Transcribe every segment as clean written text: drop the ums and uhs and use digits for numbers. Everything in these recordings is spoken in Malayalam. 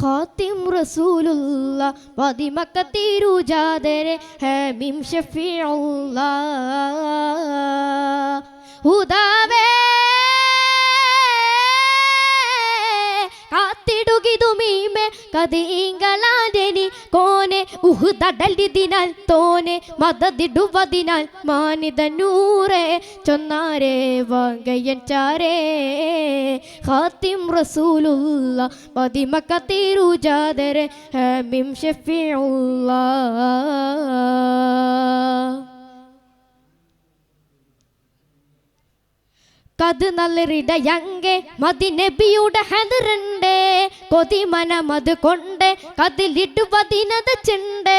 ഖാത്തിം റസൂലുള്ള പതിമക്കത്തിരുജാതരെ ഹമീം ഷഫീഉള്ള ഹുദാവേ കാത്തിടുകിതുമീമെ കതിങ്ങളാനി കോനെ ഉഹുദടലിതിനാൽ തോനെ മദദിടുവതിനാൽ മാനിതനൂറെ ചൊന്നാരേ വാങ്കയൻ ചാരേ ഖാത്തിം റസൂലുള്ള പതിമക്കത്തിരുജാതരെ ഹമീം ഷഫീഉള്ള കത് നല്ലറിടയങ്കെ മദിനബിയുടെ ഹദറുണ്ട് കൊതിമനമത് കൊണ്ട് കതിലിട്ടുവതിനത് ചെണ്ട്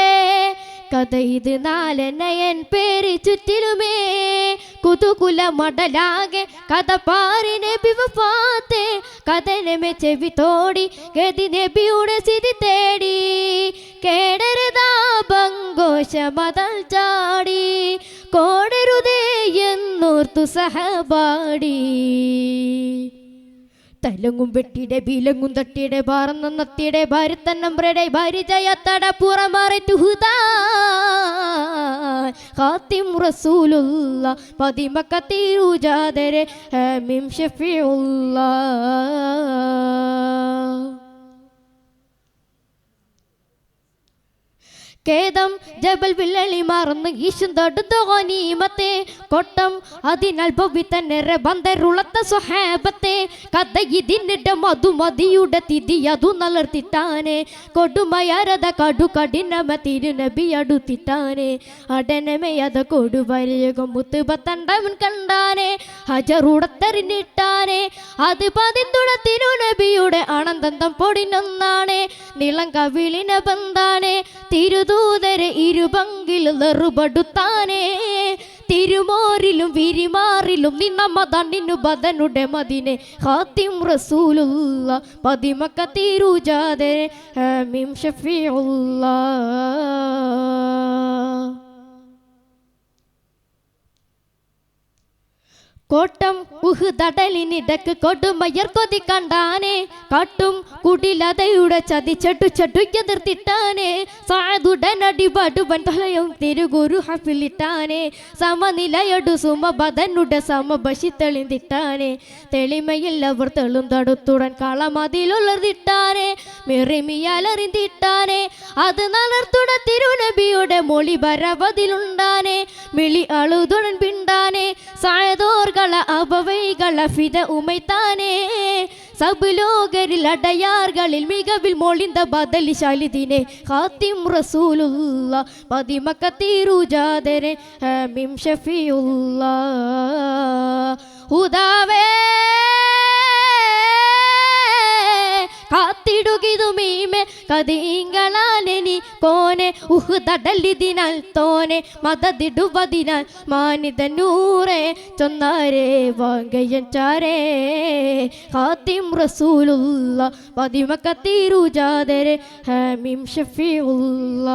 കഥ ഇത് നാലനയൻ പേര് ചുറ്റിലുമേ കുതുകുല മടലാകെ കഥ പാറി നബി വഫാത്തെ കഥനമെ ചെവി തോടി ഗതി നബിയുടെ സ്ഥിതി തേടി കേടരുതാ ബങ്കോശ മതൽ ചാടി കോടരുതേ എന്നോർത്തു സഹപാടി തലങ്ങും വെട്ടിയുടെ ബീലങ്ങും തട്ടിയുടെ ബാറന്ന നത്തിയുടെ ഭാര്യത്തന്നമ്പ്രയുടെ ഭാര്യജയത്തട പുറമറിറ്റുഹുദാ ഖാത്തിം റസൂലുള്ള പതിമക്കത്തിരുജാതരെ ഹമീം ഷഫീഉള്ള കേദം ജബൽ വില്ലളി മറന്ന് ഈശും തൊടുത്തോനീമത്തെ കൊട്ടം അതിനാൽ ഭവിതന്നരെ ബന്ധരുളത്ത സ്വഹാബത്തെ കഥ ഇതിനിടെ മധുമതിയുടെ തിഥി അതു നലർത്തിട്ടാനെ കൊടുമയരത കടു കഠിനമ തിരുനബി അടുത്തിട്ടാനെ അടനമയത കൊടുവരകം മുത്തുപത്തണ്ടവൻ കണ്ടാനെ ഹജറുടത്തെറിഞ്ഞിട്ടാനെ അത് പതിന്തുണ തിരുനബിയുടെ ആനന്ദന്തം പൊടിനൊന്നാണ് നിളം കവിളിന ബന്ധാനെ തിരുദൂതരെ ഇരുപങ്കിലും നെറുപടുത്താനേ തിരുമോറിലും വിരിമാറിലും നിന്നമതണ്ണിനു ബദനുടെ മദിനെ ഖാത്തിം റസൂലുള്ള പതിമക്കത്തിരുജാതരെ ഹമീം ഷഫീഉള്ള കോട്ടം ഉഹുദടലിനിടക്ക് കൊടുമയർ കൊതി കണ്ടാനെ കാട്ടും കുടിലതയുടെ ചതിച്ചട്ടു ചട്ടുക്കെതിർത്തിട്ടാനെ സാധുടനടിപടുവൻ തലയും തിരുഗുരു ഹഫിലിട്ടാനെ സമനിലയടു സുമബദനുടെ സമബശി തെളിന്തിട്ടാനെ തെളിമയിൽ അവർ തെളും തടുത്തുടൻ കളമതിലുള്ളതിട്ടാനെ മെറിമിയാലറിന്തിട്ടാനെ അത് നലർത്തുട തിരുനബിയുടെ മൊഴി ബരവതിലുണ്ടാനെ മിളി അളുതുടൻ പിണ്ടാനെ സായതോർ അപവൈകള ഫിദ ഉമൈത്താനേ സബ്ലോകരിൽ അടയാർകളിൽ മികവിൽ മൊളിന്ത ബദലിശാലിദിനെ ഖാത്തിം റസൂലുള്ള പതിമക്കത്തിരുജാതരെ ഹമീം ഷഫീഉള്ള ഹുദാവേ കാത്തിടുകിതുമീമെ കതിങ്ങളാനി കോനെ ഉഹുദടലിതിനാൽ തോനെ മദദിടുവതിനാൽ മാനിതനൂറെ ചൊന്നാരേ വാങ്കയൻ ചാരേ ഖാത്തിം റസൂലുള്ള പതിമക്കത്തിരുജാതരെ ഹമീം ഷഫീഉള്ള